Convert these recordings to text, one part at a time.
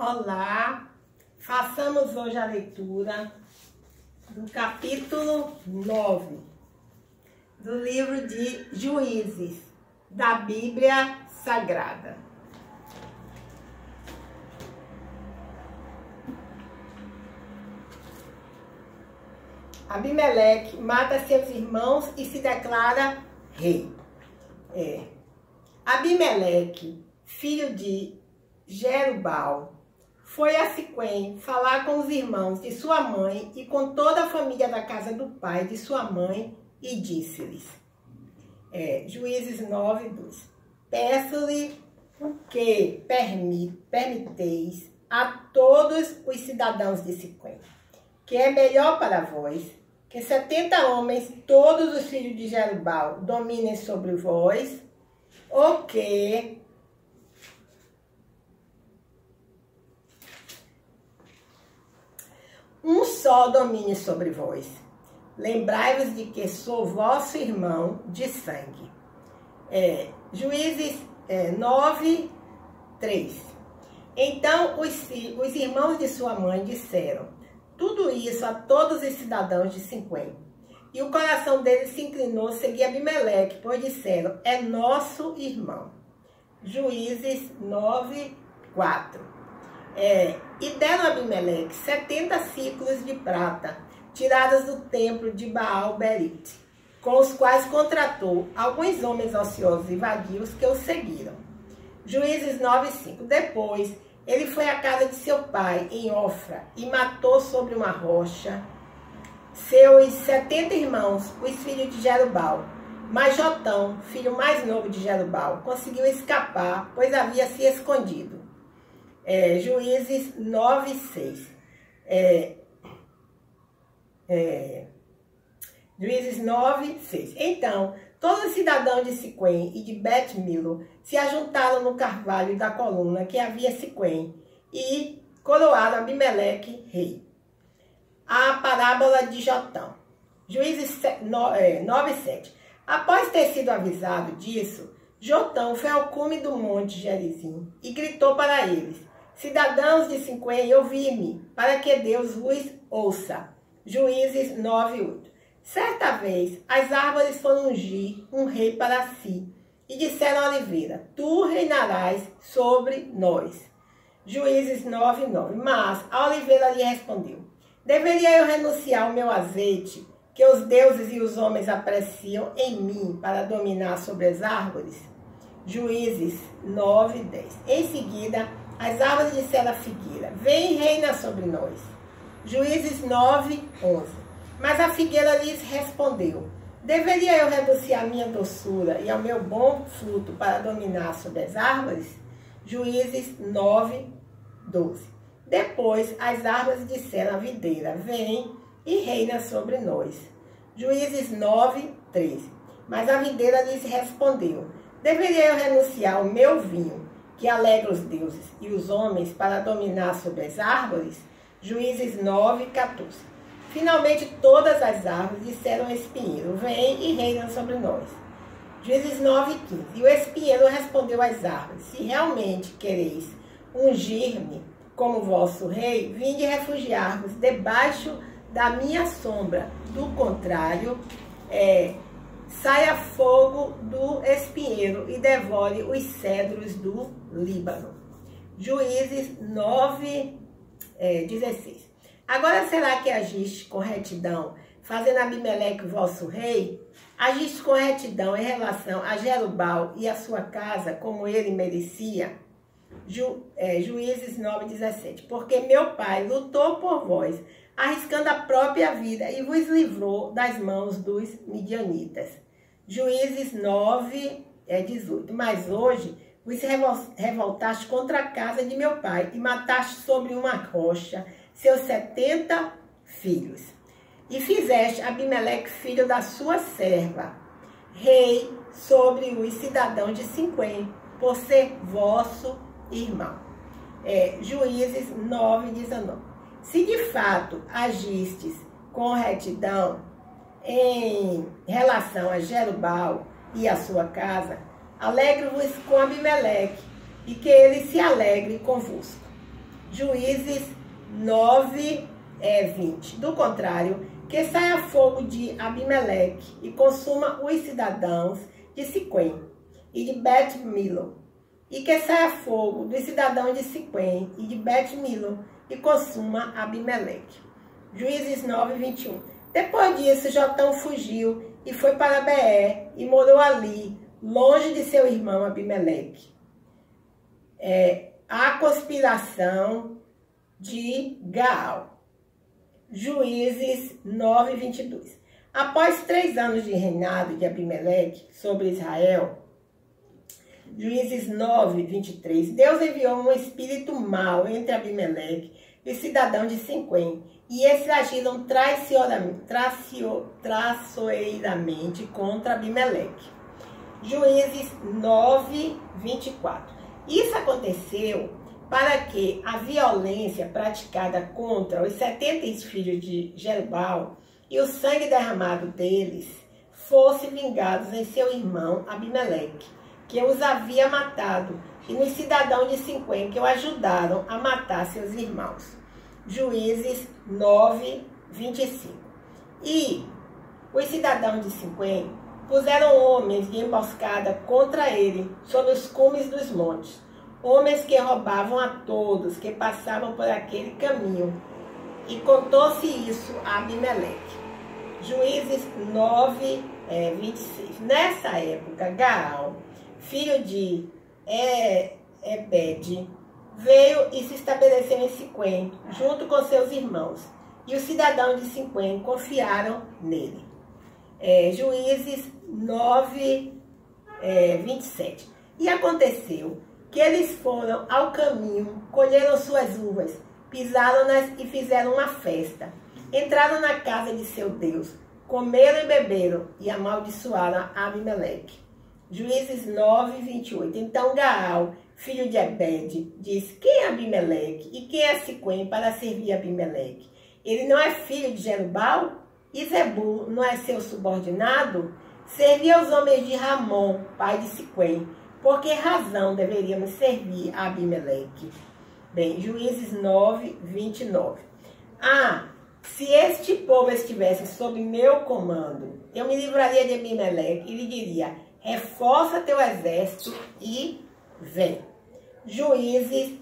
Olá, façamos hoje a leitura do capítulo 9 do livro de Juízes, da Bíblia Sagrada. Abimeleque mata seus irmãos e se declara rei. Abimeleque, filho de Jerubal, foi a Siquém falar com os irmãos de sua mãe e com toda a família da casa do pai de sua mãe e disse-lhes, Juízes 9, 2, peço-lhe que permiteis a todos os cidadãos de Siquém, que é melhor para vós que 70 homens, todos os filhos de Jerubal, dominem sobre vós, ou que um só domine sobre vós. Lembrai-vos de que sou vosso irmão de sangue. Juízes 9, 3. Então os irmãos de sua mãe disseram tudo isso a todos os cidadãos de Siquém. E o coração deles se inclinou a seguir Abimeleque, pois disseram, é nosso irmão. Juízes 9, 4. E deram a Abimeleque 70 ciclos de prata, tiradas do templo de Baal-Berite, com os quais contratou alguns homens ociosos e vadios que o seguiram. Juízes 9, 5. Depois, ele foi à casa de seu pai, em Ofra, e matou sobre uma rocha seus 70 irmãos, os filhos de Jerubal. Mas Jotão, filho mais novo de Jerubal, conseguiu escapar, pois havia se escondido. Juízes 9, 6. Juízes 9, 6. Então, todos os cidadãos de Siquém e de Bet-Milo se ajuntaram no carvalho da coluna que havia em Siquém e coroaram Abimeleque rei. A parábola de Jotão. Juízes 9, 7. Após ter sido avisado disso, Jotão foi ao cume do monte Gerizim e gritou para eles, cidadãos de Siquém, ouvi-me, para que Deus vos ouça. Juízes 9, 8. Certa vez, as árvores foram ungir um rei para si, e disseram à oliveira, tu reinarás sobre nós. Juízes 9, 9. Mas a oliveira lhe respondeu, deveria eu renunciar ao meu azeite, que os deuses e os homens apreciam em mim para dominar sobre as árvores? Juízes 9, 10. Em seguida, as árvores disseram à figueira, vem e reina sobre nós. Juízes 9, 11. Mas a figueira lhes respondeu, deveria eu renunciar à minha doçura e ao meu bom fruto para dominar sobre as árvores? Juízes 9, 12. Depois as árvores disseram à videira, vem e reina sobre nós. Juízes 9, 13. Mas a videira lhes respondeu, deveria eu renunciar ao meu vinho, que alegra os deuses e os homens para dominar sobre as árvores? Juízes 9, 14. Finalmente todas as árvores disseram ao espinheiro, vem e reina sobre nós. Juízes 9, 15. E o espinheiro respondeu às árvores, se realmente quereis ungir-me como vosso rei, vinde refugiar-vos debaixo da minha sombra. Do contrário, saia fogo do espinheiro e devore os cedros do Líbano. Juízes 9, 16. Agora será que agiste com retidão, fazendo Abimeleque vosso rei? Agiste com retidão em relação a Jerubal e a sua casa, como ele merecia? Juízes 9, 17. Porque meu pai lutou por vós, arriscando a própria vida, e vos livrou das mãos dos midianitas. Juízes 9, 18. Mas hoje vos revoltaste contra a casa de meu pai, e mataste sobre uma rocha seus 70 filhos. E fizeste Abimeleque, filho da sua serva, rei sobre os cidadãos de Siquém, por ser vosso irmão. Juízes 9, 19. Se de fato agistes com retidão em relação a Jerubal e a sua casa, alegre-vos com Abimeleque, e que ele se alegre convosco. Juízes 9, 20. Do contrário, que saia fogo de Abimeleque e consuma os cidadãos de Siquém e de Bet-Milo, e que saia fogo dos cidadãos de Siquém e de Bet-Milo e consuma Abimeleque. Juízes 9, 21. Depois disso, Jotão fugiu e foi para Beer e morou ali, longe de seu irmão Abimeleque. A conspiração de Gaal. Juízes 9, 22. Após 3 anos de reinado de Abimeleque sobre Israel, Juízes 9, 23, Deus enviou um espírito mau entre Abimeleque e cidadão de Siquém, e esses agiram traiçoeiramente contra Abimeleque. Juízes 9, 24. Isso aconteceu para que a violência praticada contra os 70 filhos de Jerubal e o sangue derramado deles fosse vingados em seu irmão Abimeleque, que os havia matado, e nos cidadãos de Siquém que o ajudaram a matar seus irmãos. Juízes 9, 25. E os cidadãos de Siquém puseram homens de emboscada contra ele sobre os cumes dos montes, homens que roubavam a todos que passavam por aquele caminho. E contou-se isso a Abimeleque. Juízes 9, 26. Nessa época, Gaal, filho de Ebed, veio e se estabeleceu em Siquém, junto com seus irmãos. E os cidadãos de Siquém confiaram nele. Juízes 9, 27. E aconteceu que eles foram ao caminho, colheram suas uvas, pisaram-nas e fizeram uma festa. Entraram na casa de seu Deus, comeram e beberam e amaldiçoaram Abimeleque. Juízes 9, 28. Então Gaal, filho de Ebed, disse: quem é Abimeleque e quem é Siquém para servir Abimeleque? Ele não é filho de Jerubal? E Zebul não é seu subordinado? Servia aos homens de Ramon, pai de Siquém. Por que razão deveríamos servir a Abimeleque? Bem, Juízes 9, 29. Se este povo estivesse sob meu comando, eu me livraria de Abimeleque e lhe diria: reforça teu exército e vem. Juízes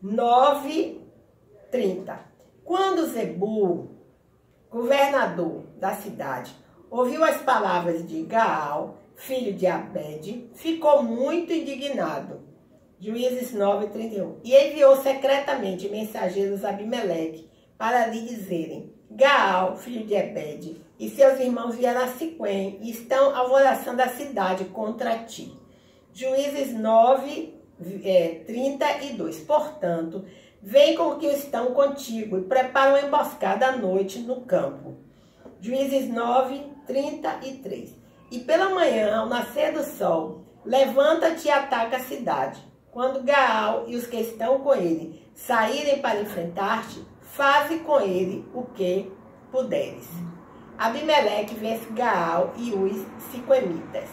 9, 30. Quando Zebul, governador da cidade, ouviu as palavras de Gaal, filho de Abed, ficou muito indignado. Juízes 9, 31. E enviou secretamente mensageiros a Abimeleque para lhe dizerem: Gaal, filho de Ebed, e seus irmãos vieram a Siquém e estão alvoroçando a cidade contra ti. Juízes 9, 32. Portanto, vem com os que estão contigo e prepara uma emboscada à noite no campo. Juízes 9, 33. E pela manhã, ao nascer do sol, levanta-te e ataca a cidade. Quando Gaal e os que estão com ele saírem para enfrentar-te, faze com ele o que puderes. Abimeleque vence Gaal e os siquemitas.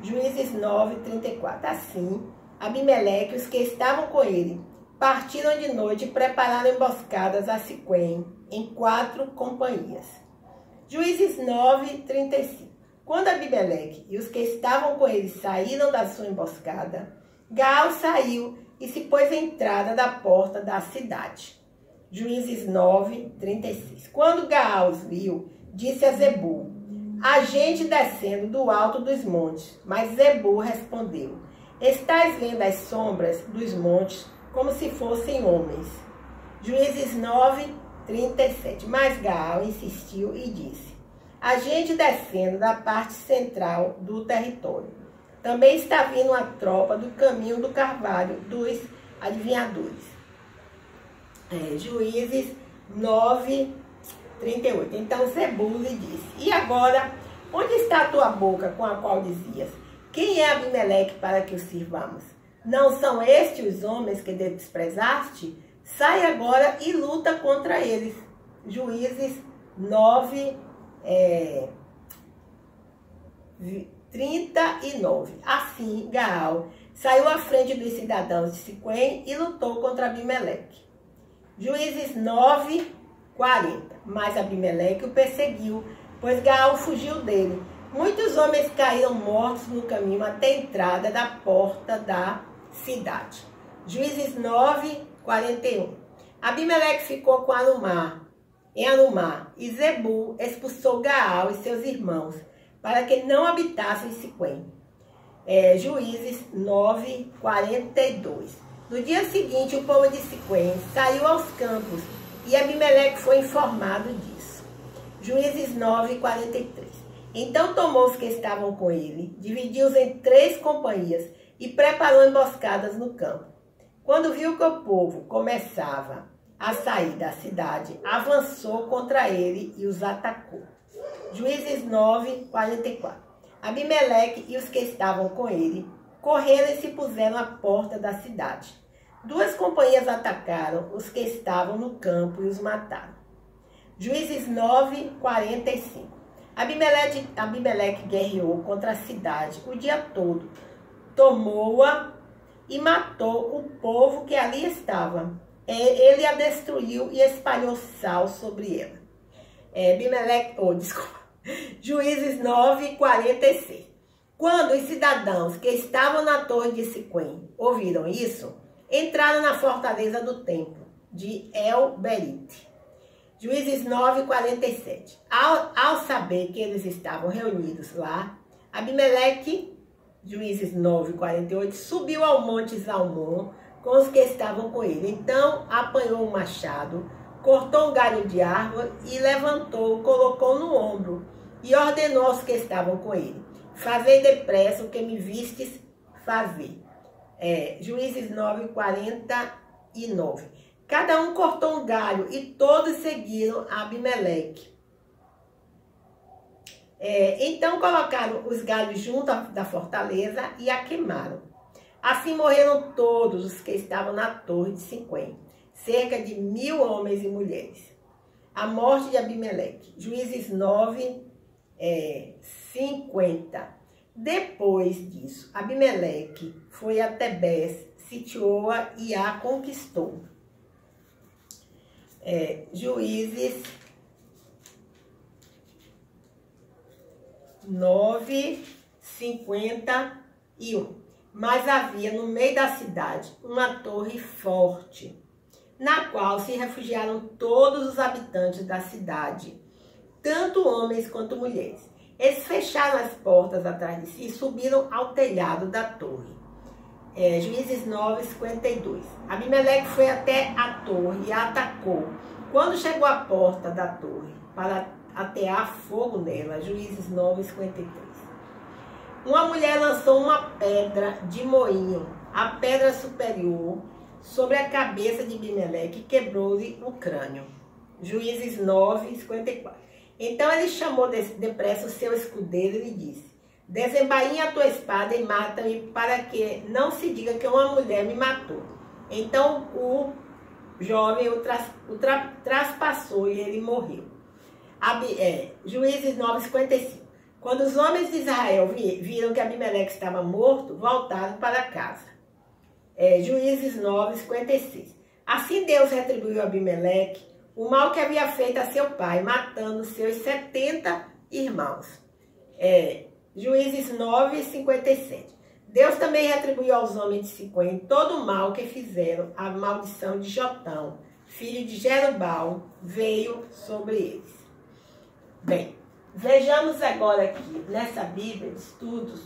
Juízes 9, 34. Assim, Abimeleque e os que estavam com ele partiram de noite e prepararam emboscadas a Siquém em 4 companhias. Juízes 9, 35. Quando Abimeleque e os que estavam com ele saíram da sua emboscada, Gaal saiu e se pôs à entrada da porta da cidade. Juízes 9, 36. Quando Gaal os viu, disse a Zebul: há gente descendo do alto dos montes. Mas Zebul respondeu: estás vendo as sombras dos montes como se fossem homens. Juízes 9, 37. Mas Gaal insistiu e disse: a gente descendo da parte central do território. Também está vindo a tropa do caminho do carvalho dos adivinhadores. Juízes 9, 38. Então Zebul lhe disse: e agora, onde está a tua boca com a qual dizias: quem é Abimeleque para que o sirvamos? Não são estes os homens que desprezaste? Sai agora e luta contra eles. Juízes 9, 39. Assim, Gaal saiu à frente dos cidadãos de Siquém e lutou contra Abimeleque. Juízes 9, 40. Mas Abimeleque o perseguiu, pois Gaal fugiu dele. Muitos homens caíram mortos no caminho até a entrada da porta da cidade. Juízes 9, 41. Abimeleque ficou com em Arumá, e Zebul expulsou Gaal e seus irmãos, para que não habitassem em Siquém. Juízes 9, 42. No dia seguinte, o povo de Siquém saiu aos campos, e Abimeleque foi informado disso. Juízes 9, 43. Então tomou os que estavam com ele, dividiu-os em 3 companhias, e preparou emboscadas no campo. Quando viu que o povo começava a sair da cidade, avançou contra ele e os atacou. Juízes 9, 44. Abimeleque e os que estavam com ele correram e se puseram à porta da cidade. 2 companhias atacaram os que estavam no campo e os mataram. Juízes 9, 45. Abimeleque guerreou contra a cidade o dia todo, tomou-a e matou o povo que ali estava. Ele a destruiu e espalhou sal sobre ela. Juízes 9, 46. Quando os cidadãos que estavam na torre de Siquém ouviram isso, entraram na fortaleza do templo de El-Berite. Juízes 9, 47. Ao saber que eles estavam reunidos lá, Abimeleque, Juízes 9, 48, subiu ao monte Zalmon com os que estavam com ele. Então apanhou um machado, cortou um galho de árvore e levantou, colocou no ombro e ordenou aos que estavam com ele: fazei depressa o que me vistes fazer. Juízes 9, 49. Cada um cortou um galho e todos seguiram Abimeleque. Então colocaram os galhos junto da fortaleza e a queimaram. Assim morreram todos os que estavam na torre de Siquém, cerca de 1000 homens e mulheres. A morte de Abimeleque. Juízes 9, 50. Depois disso, Abimeleque foi a Tebés, sitiou-a e a conquistou. Juízes 9, 51. Mas havia no meio da cidade uma torre forte, na qual se refugiaram todos os habitantes da cidade, tanto homens quanto mulheres. Eles fecharam as portas atrás de si e subiram ao telhado da torre. Juízes 9, 52. Abimeleque foi até a torre e a atacou. Quando chegou à porta da torre para atear fogo nela, Juízes 9, 53. Uma mulher lançou uma pedra de moinho, a pedra superior, sobre a cabeça de Abimeleque e quebrou-lhe o crânio. Juízes 9, 54. Então ele chamou depressa o seu escudeiro e lhe disse: desembainha a tua espada e mata-me, para que não se diga que uma mulher me matou. Então o jovem o traspassou e ele morreu. Juízes 9, 55. Quando os homens de Israel viram que Abimeleque estava morto, voltaram para casa. Juízes 9, 56. Assim Deus retribuiu a Abimeleque o mal que havia feito a seu pai, matando seus 70 irmãos. Juízes 9, 57. Deus também retribuiu aos homens de Siquém todo o mal que fizeram. A maldição de Jotão, filho de Jerubal, veio sobre eles. Bem, vejamos agora aqui nessa Bíblia de Estudos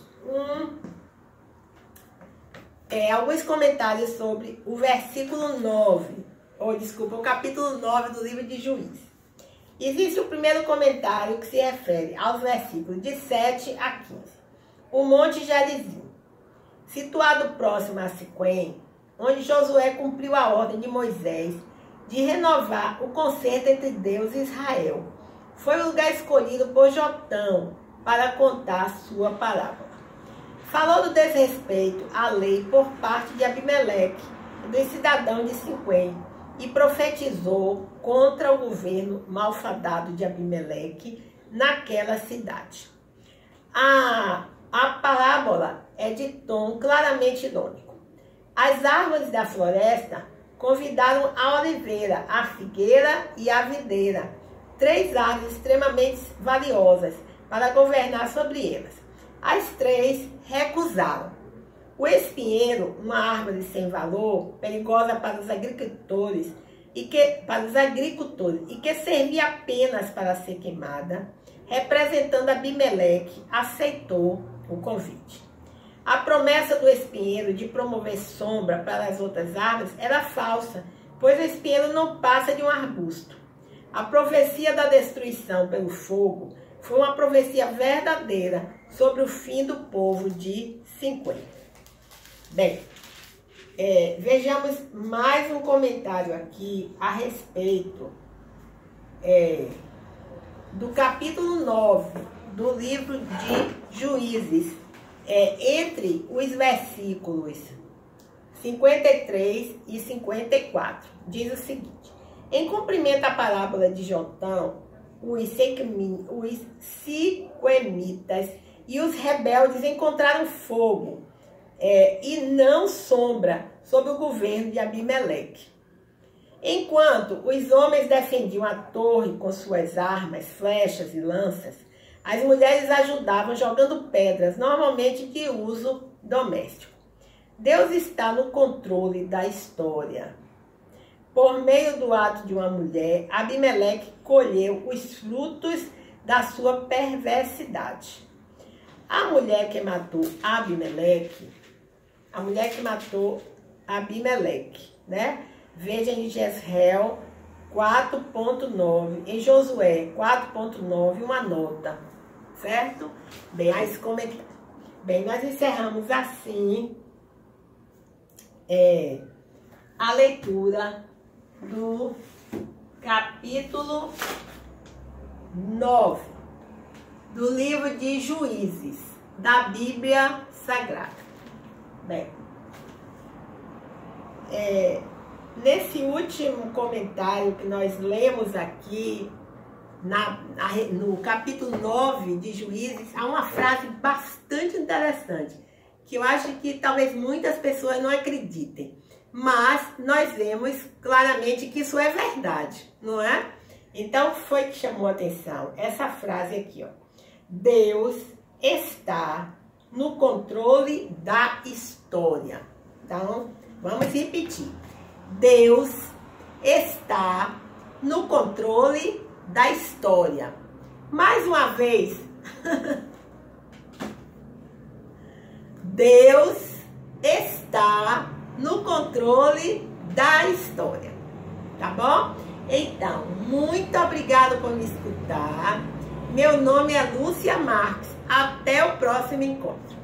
alguns comentários sobre o versículo 9, o capítulo 9 do livro de Juízes. Existe o primeiro comentário que se refere aos versículos de 7 a 15. O Monte Gerizim, situado próximo a Siquém, onde Josué cumpriu a ordem de Moisés de renovar o concerto entre Deus e Israel, foi o lugar escolhido por Jotão para contar sua parábola. Falou do desrespeito à lei por parte de Abimeleque, dos cidadãos de Siquém, e profetizou contra o governo malfadado de Abimeleque naquela cidade. A parábola é de tom claramente irônico. As árvores da floresta convidaram a oliveira, a figueira e a videira, 3 árvores extremamente valiosas, para governar sobre elas. As 3 recusaram. O espinheiro, uma árvore sem valor, perigosa para os agricultores, e que servia apenas para ser queimada, representando Abimeleque, aceitou o convite. A promessa do espinheiro de promover sombra para as outras árvores era falsa, pois o espinheiro não passa de um arbusto. A profecia da destruição pelo fogo foi uma profecia verdadeira sobre o fim do povo de 50. Bem, vejamos mais um comentário aqui a respeito do capítulo 9 do livro de Juízes, entre os versículos 53 e 54. Diz o seguinte: em cumprimento à parábola de Jotão, os siquemitas e os rebeldes encontraram fogo e não sombra sob o governo de Abimeleque. Enquanto os homens defendiam a torre com suas armas, flechas e lanças, as mulheres ajudavam jogando pedras, normalmente de uso doméstico. Deus está no controle da história. Por meio do ato de uma mulher, Abimeleque colheu os frutos da sua perversidade. A mulher que matou Abimeleque, né? Veja em Jezreel 4.9, em Josué 4.9, uma nota, certo? Bem, nós encerramos assim a leitura do capítulo 9 do livro de Juízes, da Bíblia Sagrada. Bem, nesse último comentário que nós lemos aqui, no capítulo 9 de Juízes, há uma frase bastante interessante, que eu acho que talvez muitas pessoas não acreditem, mas nós vemos claramente que isso é verdade, não é? Então, foi que chamou a atenção essa frase aqui, ó. Deus está no controle da história. Então, vamos repetir. Deus está no controle da história. Mais uma vez. Deus está no controle da história. Tá bom? Então, muito obrigada por me escutar. Meu nome é Lúcia Marques. Até o próximo encontro.